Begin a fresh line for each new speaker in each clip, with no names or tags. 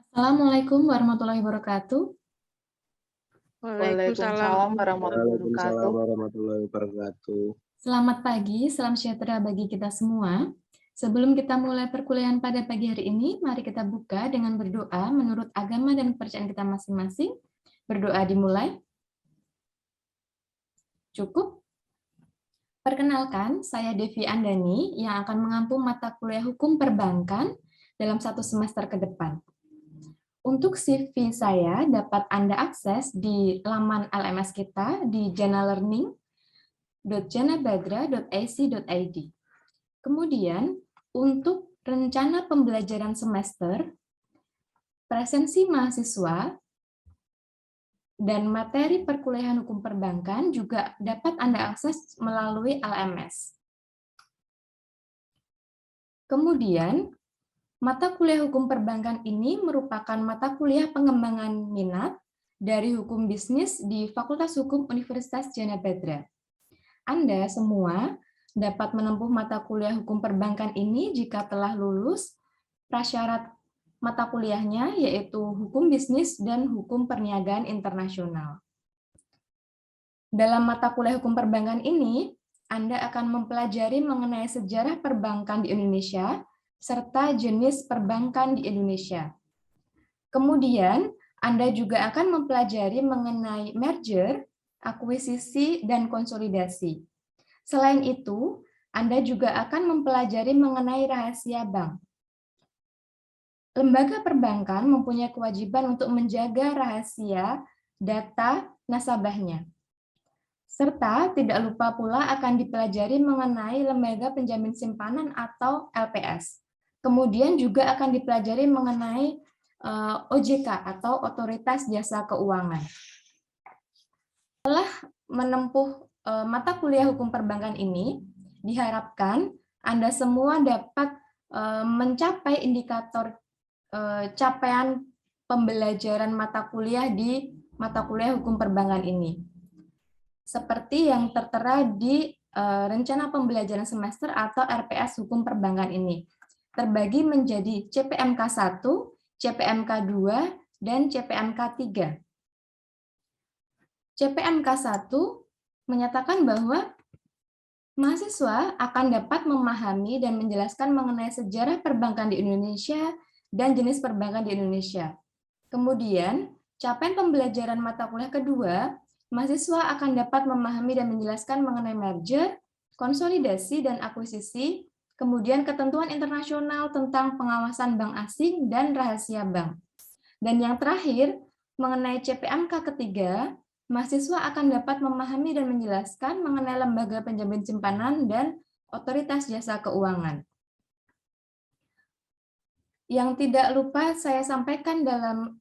Assalamualaikum warahmatullahi wabarakatuh.
Waalaikumsalam warahmatullahi
Waalaikumsalam
wabarakatuh.
warahmatullahi wabarakatuh.
Selamat pagi, salam sejahtera bagi kita semua. Sebelum kita mulai perkuliahan pada pagi hari ini, mari kita buka dengan berdoa menurut agama dan kepercayaan kita masing-masing. Berdoa dimulai. Cukup? Perkenalkan, saya Devi Andani yang akan mengampu mata kuliah hukum perbankan dalam 1 semester ke depan. Untuk CV saya dapat Anda akses di laman LMS kita di janalearning.janabadra.ac.id. Kemudian, untuk rencana pembelajaran semester, presensi mahasiswa, dan materi perkuliahan hukum perbankan juga dapat Anda akses melalui LMS. Kemudian, mata kuliah hukum perbankan ini merupakan mata kuliah pengembangan minat dari hukum bisnis di Fakultas Hukum Universitas Janabadra. Anda semua dapat menempuh mata kuliah hukum perbankan ini jika telah lulus prasyarat mata kuliahnya, yaitu hukum bisnis dan hukum perniagaan internasional. Dalam mata kuliah hukum perbankan ini, Anda akan mempelajari mengenai sejarah perbankan di Indonesia, serta jenis perbankan di Indonesia. Kemudian, Anda juga akan mempelajari mengenai merger, akuisisi, dan konsolidasi. Selain itu, Anda juga akan mempelajari mengenai rahasia bank. Lembaga perbankan mempunyai kewajiban untuk menjaga rahasia data nasabahnya. Serta tidak lupa pula akan dipelajari mengenai lembaga penjamin simpanan atau LPS. Kemudian juga akan dipelajari mengenai OJK atau Otoritas Jasa Keuangan. Setelah menempuh mata kuliah hukum perbankan ini, diharapkan Anda semua dapat mencapai indikator capaian pembelajaran mata kuliah di mata kuliah hukum perbankan ini. Seperti yang tertera di rencana pembelajaran semester atau RPS hukum perbankan ini. Terbagi menjadi CPMK 1, CPMK 2, dan CPMK 3. CPMK 1 menyatakan bahwa mahasiswa akan dapat memahami dan menjelaskan mengenai sejarah perbankan di Indonesia dan jenis perbankan di Indonesia. Kemudian, capaian pembelajaran mata kuliah kedua, mahasiswa akan dapat memahami dan menjelaskan mengenai merger, konsolidasi, dan akuisisi, kemudian ketentuan internasional tentang pengawasan bank asing dan rahasia bank. Dan yang terakhir, mengenai CPMK ketiga, mahasiswa akan dapat memahami dan menjelaskan mengenai lembaga penjamin simpanan dan otoritas jasa keuangan. Yang tidak lupa saya sampaikan dalam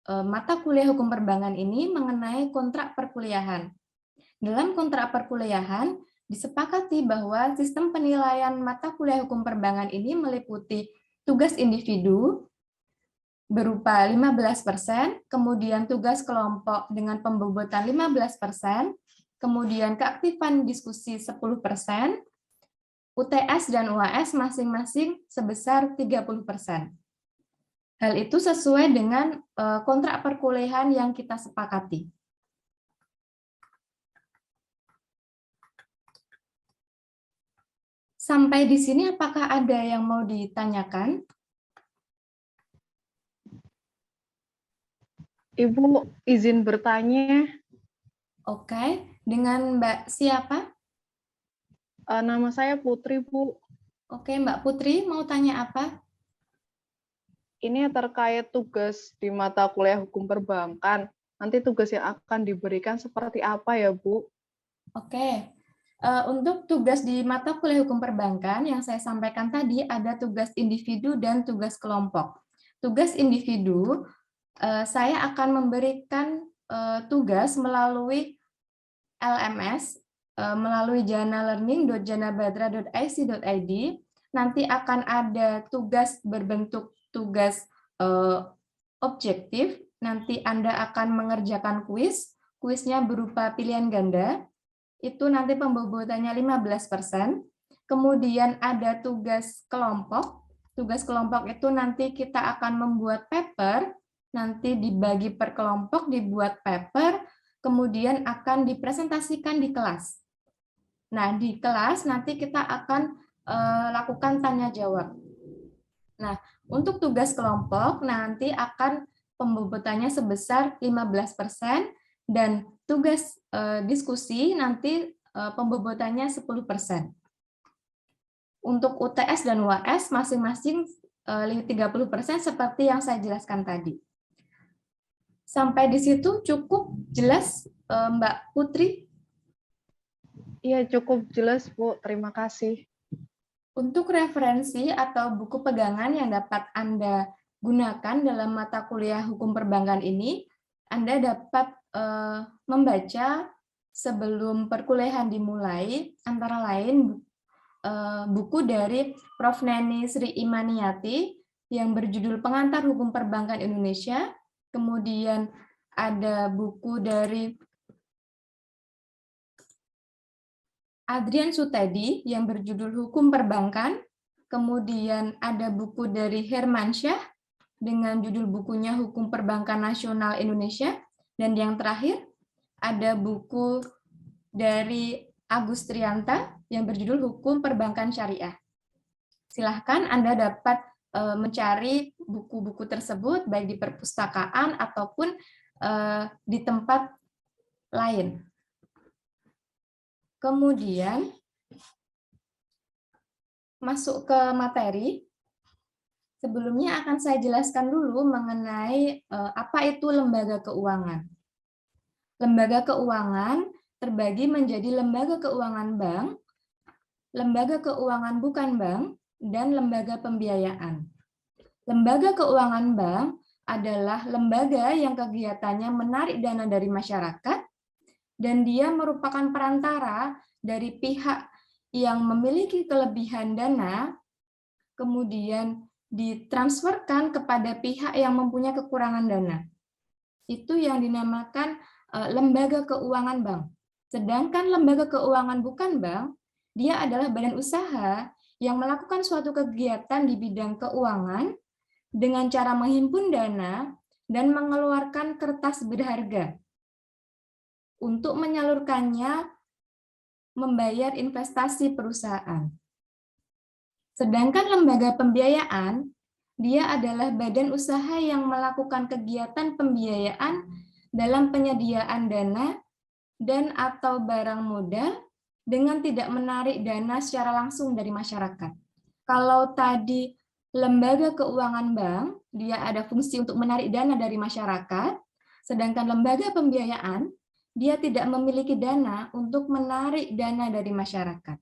mata kuliah hukum perbankan ini mengenai kontrak perkuliahan. Dalam kontrak perkuliahan, disepakati bahwa sistem penilaian mata kuliah hukum perbankan ini meliputi tugas individu berupa 15%, kemudian tugas kelompok dengan pembobotan 15%, kemudian keaktifan diskusi 10%, UTS dan UAS masing-masing sebesar 30%. Hal itu sesuai dengan kontrak perkuliahan yang kita sepakati. Sampai di sini apakah ada yang mau ditanyakan?
Ibu izin bertanya.
Oke, dengan Mbak siapa?
Nama saya Putri, Bu.
Oke, Mbak Putri mau tanya apa?
Ini terkait tugas di mata kuliah hukum perbankan. Nanti tugas yang akan diberikan seperti apa ya, Bu?
Oke, untuk tugas di mata kuliah hukum perbankan yang saya sampaikan tadi ada tugas individu dan tugas kelompok. Tugas individu, saya akan memberikan tugas melalui LMS, melalui janalearning.janabadra.ac.id. Nanti akan ada tugas berbentuk tugas objektif. Nanti Anda akan mengerjakan kuis. Kuisnya berupa pilihan ganda. Itu nanti pembobotannya 15%. Kemudian ada tugas kelompok. tugas kelompok itu nanti kita akan membuat paper, nanti dibagi per kelompok, dibuat paper, kemudian akan dipresentasikan di kelas. Nah, di kelas nanti kita akan lakukan tanya jawab. Nah, untuk tugas kelompok nanti akan pembobotannya sebesar 15% dan tugas diskusi nanti pembobotannya 10%. Untuk UTS dan UAS masing-masing 30% seperti yang saya jelaskan tadi. Sampai di situ cukup jelas, Mbak Putri?
Iya, cukup jelas, Bu. Terima kasih.
Untuk referensi atau buku pegangan yang dapat Anda gunakan dalam mata kuliah hukum perbankan ini, Anda dapat membaca sebelum perkuliahan dimulai, antara lain buku dari Prof. Neni Sri Imaniati yang berjudul Pengantar Hukum Perbankan Indonesia, kemudian ada buku dari Adrian Sutedi yang berjudul Hukum Perbankan, kemudian ada buku dari Hermansyah dengan judul bukunya Hukum Perbankan Nasional Indonesia, dan yang terakhir ada buku dari Agus Trianta yang berjudul Hukum Perbankan Syariah. Silahkan Anda dapat mencari buku-buku tersebut baik di perpustakaan ataupun di tempat lain. Kemudian masuk ke materi. Sebelumnya akan saya jelaskan dulu mengenai apa itu lembaga keuangan. Lembaga keuangan terbagi menjadi lembaga keuangan bank, lembaga keuangan bukan bank, dan lembaga pembiayaan. Lembaga keuangan bank adalah lembaga yang kegiatannya menarik dana dari masyarakat, dan dia merupakan perantara dari pihak yang memiliki kelebihan dana, kemudian ditransferkan kepada pihak yang mempunyai kekurangan dana. Itu yang dinamakan lembaga keuangan bank. Sedangkan lembaga keuangan bukan bank, dia adalah badan usaha yang melakukan suatu kegiatan di bidang keuangan dengan cara menghimpun dana dan mengeluarkan kertas berharga untuk menyalurkannya membayar investasi perusahaan. Sedangkan lembaga pembiayaan, dia adalah badan usaha yang melakukan kegiatan pembiayaan dalam penyediaan dana dan atau barang modal dengan tidak menarik dana secara langsung dari masyarakat. Kalau tadi lembaga keuangan bank, dia ada fungsi untuk menarik dana dari masyarakat, sedangkan lembaga pembiayaan, dia tidak memiliki dana untuk menarik dana dari masyarakat.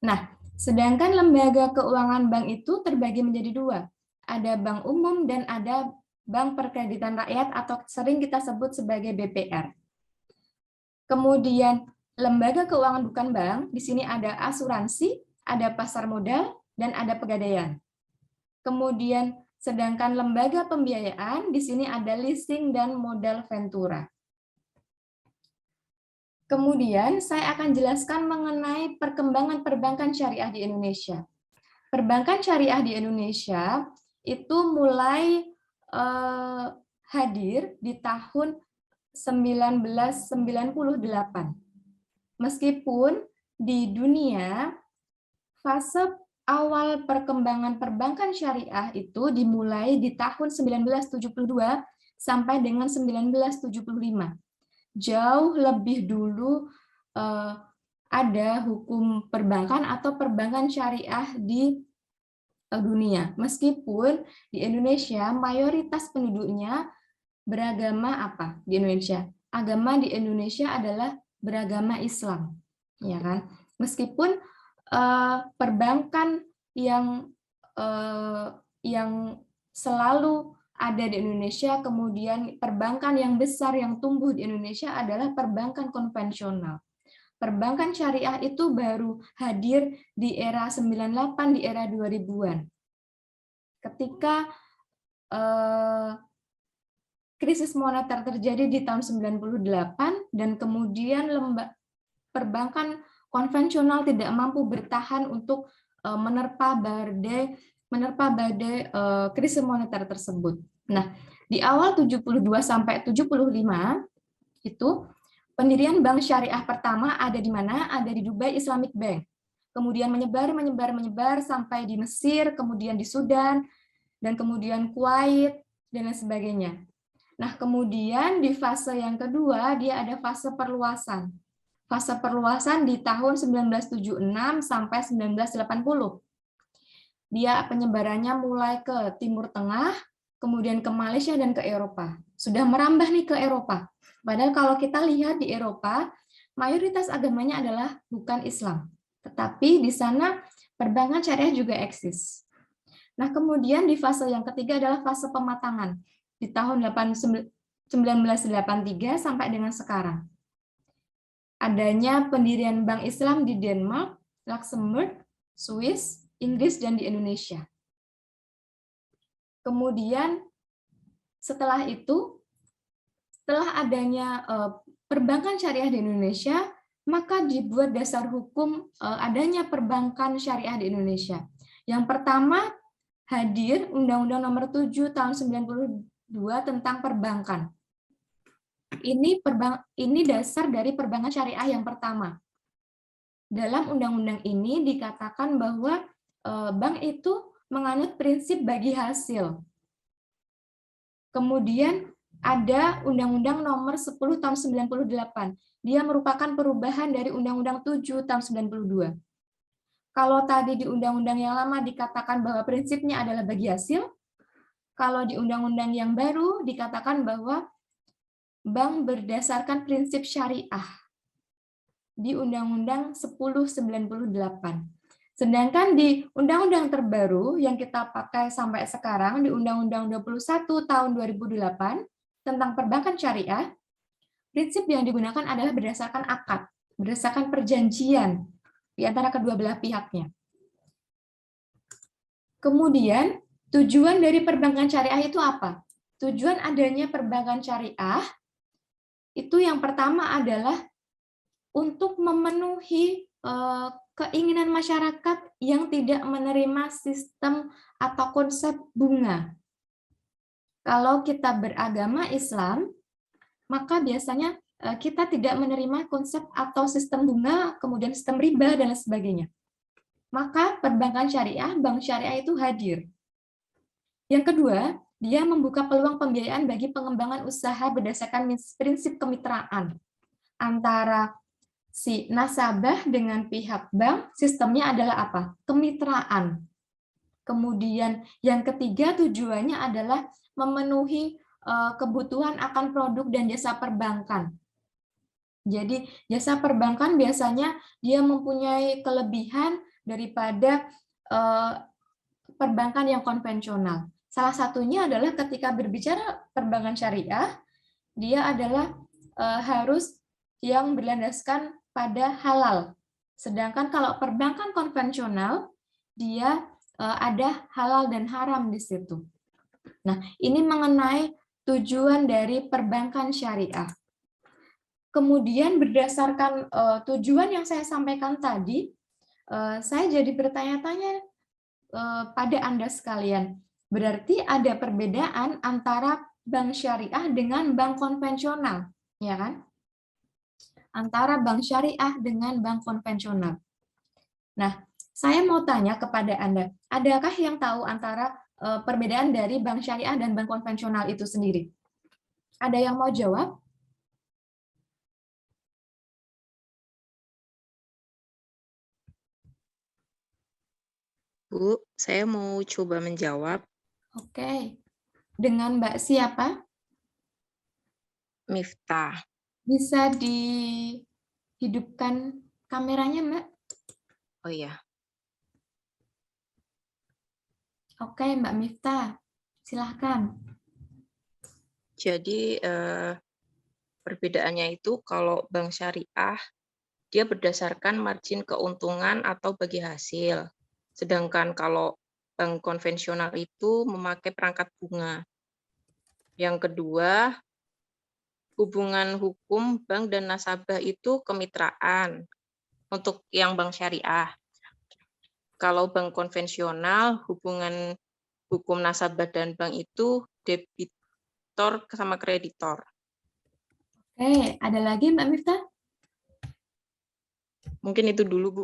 Nah, sedangkan lembaga keuangan bank itu terbagi menjadi dua. Ada bank umum dan ada bank perkreditan rakyat atau sering kita sebut sebagai BPR. Kemudian lembaga keuangan bukan bank, di sini ada asuransi, ada pasar modal, dan ada pegadaian. Kemudian sedangkan lembaga pembiayaan, di sini ada leasing dan modal ventura. Kemudian saya akan jelaskan mengenai perkembangan perbankan syariah di Indonesia. Perbankan syariah di Indonesia itu mulai hadir di tahun 1998. Meskipun di dunia fase awal perkembangan perbankan syariah itu dimulai di tahun 1972 sampai dengan 1975. Jauh lebih dulu ada hukum perbankan atau perbankan syariah di dunia. Meskipun di Indonesia mayoritas penduduknya beragama apa di Indonesia? Agama di Indonesia adalah beragama Islam, ya kan? Meskipun perbankan yang selalu ada di Indonesia, kemudian perbankan yang besar yang tumbuh di Indonesia adalah perbankan konvensional. Perbankan syariah itu baru hadir di era 98, di era 2000-an. Ketika krisis moneter terjadi di tahun 98, dan kemudian perbankan konvensional tidak mampu bertahan untuk menerpa badai menerpa badai krisis moneter tersebut. Nah, di awal 72 sampai 75 itu pendirian bank syariah pertama ada di mana? Ada di Dubai Islamic Bank. Kemudian menyebar sampai di Mesir, kemudian di Sudan, dan kemudian Kuwait, dan lain sebagainya. Nah, kemudian di fase yang kedua, dia ada fase perluasan. Fase perluasan di tahun 1976 sampai 1980. Dia penyebarannya mulai ke Timur Tengah, kemudian ke Malaysia dan ke Eropa. Sudah merambah nih ke Eropa. Padahal kalau kita lihat di Eropa, mayoritas agamanya adalah bukan Islam. Tetapi di sana perbankan syariah juga eksis. Nah, kemudian di fase yang ketiga adalah fase pematangan. Di tahun 1983 sampai dengan sekarang. Adanya pendirian Bank Islam di Denmark, Luxembourg, Swiss, Inggris, dan di Indonesia. Kemudian setelah itu, setelah adanya perbankan syariah di Indonesia, maka dibuat dasar hukum adanya perbankan syariah di Indonesia. Yang pertama, hadir Undang-Undang Nomor 7 Tahun 92 tentang perbankan. Ini dasar dari perbankan syariah yang pertama. Dalam undang-undang ini dikatakan bahwa bank itu menganut prinsip bagi hasil. Kemudian ada Undang-Undang Nomor 10 Tahun 98. Dia merupakan perubahan dari Undang-Undang 7 Tahun 92. Kalau tadi di undang-undang yang lama dikatakan bahwa prinsipnya adalah bagi hasil, kalau di undang-undang yang baru dikatakan bahwa bank berdasarkan prinsip syariah di Undang-Undang 1098. Sedangkan di undang-undang terbaru yang kita pakai sampai sekarang di Undang-Undang 21 tahun 2008 tentang perbankan syariah, prinsip yang digunakan adalah berdasarkan akad, berdasarkan perjanjian di antara kedua belah pihaknya. Kemudian, tujuan dari perbankan syariah itu apa? Tujuan adanya perbankan syariah itu yang pertama adalah untuk memenuhi keinginan masyarakat yang tidak menerima sistem atau konsep bunga. Kalau kita beragama Islam, maka biasanya kita tidak menerima konsep atau sistem bunga, kemudian sistem riba, dan lain sebagainya. Maka perbankan syariah, bank syariah itu hadir. Yang kedua, dia membuka peluang pembiayaan bagi pengembangan usaha berdasarkan prinsip kemitraan antara si nasabah dengan pihak bank. Sistemnya adalah apa? Kemitraan. Kemudian yang ketiga tujuannya adalah memenuhi kebutuhan akan produk dan jasa perbankan. Jadi jasa perbankan biasanya dia mempunyai kelebihan daripada perbankan yang konvensional. Salah satunya adalah ketika berbicara perbankan syariah, dia adalah harus yang berlandaskan pada halal. Sedangkan kalau perbankan konvensional, dia ada halal dan haram di situ. Nah, ini mengenai tujuan dari perbankan syariah. Kemudian berdasarkan tujuan yang saya sampaikan tadi, saya jadi bertanya-tanya pada Anda sekalian. Berarti ada perbedaan antara bank syariah dengan bank konvensional, ya kan? Antara bank syariah dengan bank konvensional. Nah, saya mau tanya kepada Anda, adakah yang tahu antara perbedaan dari bank syariah dan bank konvensional itu sendiri? Ada yang mau jawab?
Bu, saya mau coba menjawab.
Oke. Dengan Mbak siapa?
Miftah.
Bisa dihidupkan kameranya, Mbak?
Oh iya.
Oke, Mbak Miftah. Silahkan.
Jadi perbedaannya itu kalau bank syariah, dia berdasarkan margin keuntungan atau bagi hasil. Sedangkan kalau bank konvensional itu memakai perangkat bunga. Yang kedua, hubungan hukum bank dan nasabah itu kemitraan untuk yang bank syariah. Kalau bank konvensional, hubungan hukum nasabah dan bank itu debitor sama kreditor.
Oke, ada lagi Mbak Miftah?
Mungkin itu dulu, Bu.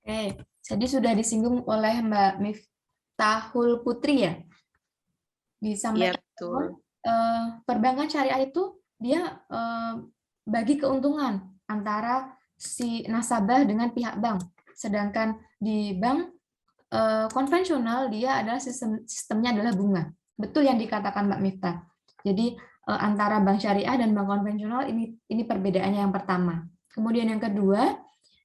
Oke, jadi sudah disinggung oleh Mbak Miftahul Putri ya?
Iya,
Disampaikan
betul.
bahwa perbankan syariah itu dia bagi keuntungan antara si nasabah dengan pihak bank. Sedangkan di bank konvensional dia adalah sistemnya adalah bunga. Betul yang dikatakan Mbak Miftah. Jadi antara bank syariah dan bank konvensional ini perbedaannya yang pertama. Kemudian yang kedua,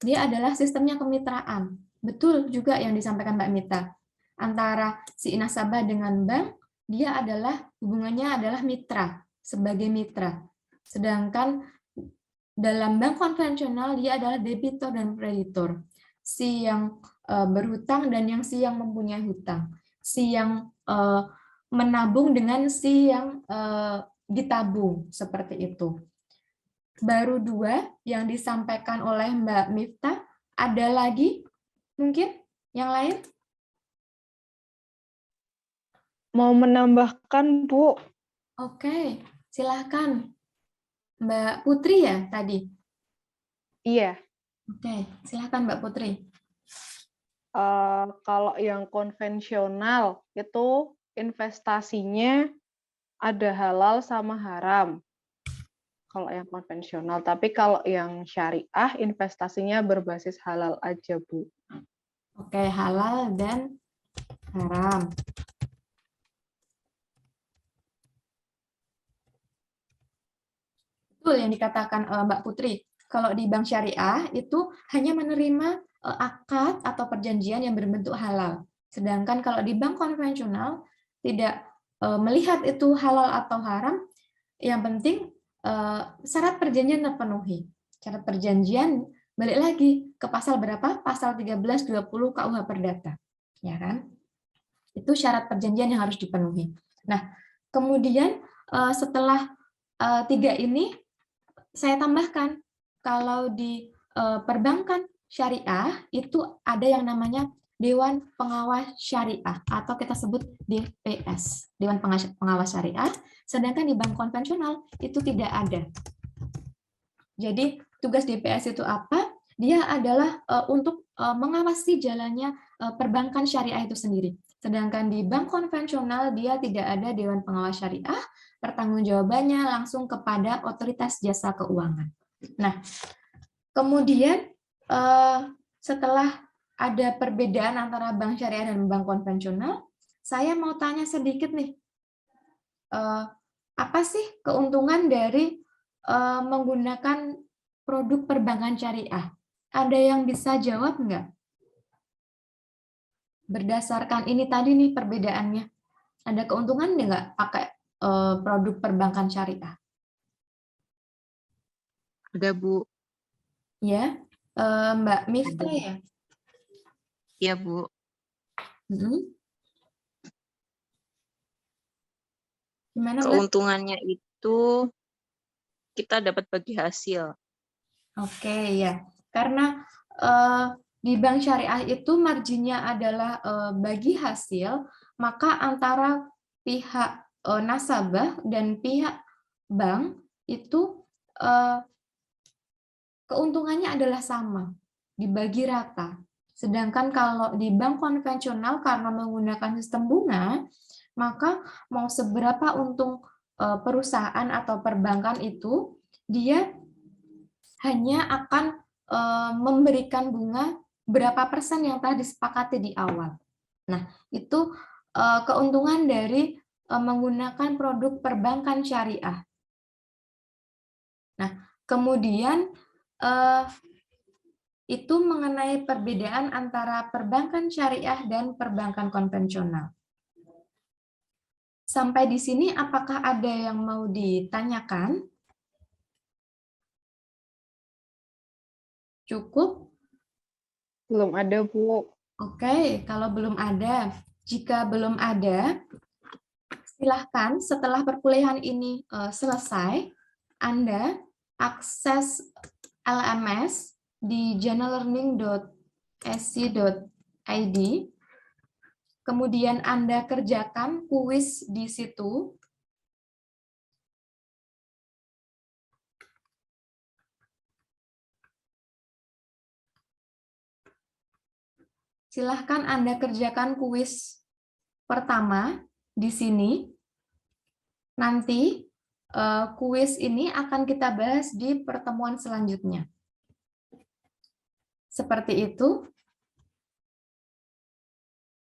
dia adalah sistemnya kemitraan. Betul juga yang disampaikan Mbak Miftah. Antara si nasabah dengan bank, dia adalah hubungannya adalah mitra, sebagai mitra. Sedangkan dalam bank konvensional dia adalah debitor dan kreditor. Si yang berhutang dan si yang mempunyai hutang. Si yang menabung dengan si yang ditabung, seperti itu. Baru dua yang disampaikan oleh Mbak Miftah. Ada lagi mungkin yang lain?
Mau menambahkan, Bu?
Oke, silahkan. Mbak Putri ya tadi?
Iya.
Oke, silahkan Mbak Putri.
Kalau yang konvensional itu investasinya ada halal sama haram. Kalau yang konvensional, tapi kalau yang syariah investasinya berbasis halal aja, Bu.
Oke, halal dan haram. Betul yang dikatakan Mbak Putri. Kalau di bank syariah itu hanya menerima akad atau perjanjian yang berbentuk halal. Sedangkan kalau di bank konvensional tidak melihat itu halal atau haram, yang penting syarat perjanjian terpenuhi. Syarat perjanjian balik lagi ke pasal berapa? Pasal 1320 KUH Perdata. Ya kan? Itu syarat perjanjian yang harus dipenuhi. Nah, kemudian setelah tiga ini saya tambahkan, kalau di perbankan syariah itu ada yang namanya Dewan Pengawas Syariah atau kita sebut DPS, Dewan Pengawas Syariah, sedangkan di bank konvensional itu tidak ada. Jadi tugas DPS itu apa? Dia adalah untuk mengawasi jalannya perbankan syariah itu sendiri. Sedangkan di bank konvensional dia tidak ada Dewan Pengawas Syariah, pertanggungjawabannya langsung kepada Otoritas Jasa Keuangan. Nah, kemudian setelah ada perbedaan antara bank syariah dan bank konvensional, saya mau tanya sedikit nih, apa sih keuntungan dari menggunakan produk perbankan syariah? Ada yang bisa jawab nggak? Berdasarkan ini tadi nih perbedaannya, ada keuntungan nggak pakai produk perbankan syariah?
Ada, Bu.
Ya, Mbak Miftah ya?
Iya, Bu.
Gimana, Mbak?
Keuntungannya itu kita dapat bagi hasil.
Oke, ya. Karena di bank syariah itu marginnya adalah bagi hasil, maka antara pihak nasabah dan pihak bank itu keuntungannya adalah sama, dibagi rata. Sedangkan kalau di bank konvensional karena menggunakan sistem bunga, maka mau seberapa untung perusahaan atau perbankan itu, dia hanya akan memberikan bunga berapa persen yang telah disepakati di awal. Nah, itu keuntungan dari menggunakan produk perbankan syariah. Nah, kemudian itu mengenai perbedaan antara perbankan syariah dan perbankan konvensional. Sampai di sini apakah ada yang mau ditanyakan? Cukup?
Belum ada, Bu.
Oke, kalau belum ada, jika belum ada, silahkan setelah perkuliahan ini selesai, Anda akses LMS di journallearning.sc.id ID. Kemudian Anda kerjakan kuis di situ. Silahkan Anda kerjakan kuis pertama di sini. Nanti kuis ini akan kita bahas di pertemuan selanjutnya. Seperti itu.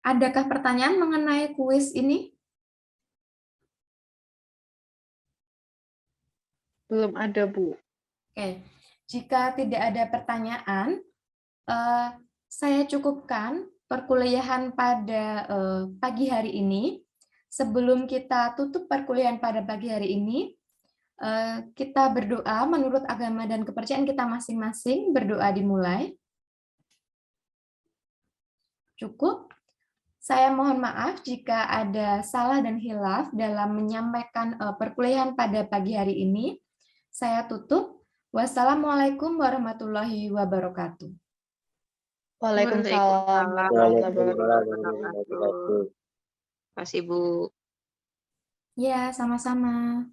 Adakah pertanyaan mengenai kuis ini?
Belum ada, Bu.
Oke, jika tidak ada pertanyaan, saya cukupkan perkuliahan pada pagi hari ini. Sebelum kita tutup perkuliahan pada pagi hari ini, kita berdoa menurut agama dan kepercayaan kita masing-masing. Berdoa dimulai. Cukup. Saya mohon maaf jika ada salah dan hilaf dalam menyampaikan perkuliahan pada pagi hari ini. Saya tutup. Wassalamualaikum warahmatullahi wabarakatuh.
Waalaikumsalam warahmatullahi wabarakatuh.
Terima kasih, Bu.
Ya, sama-sama.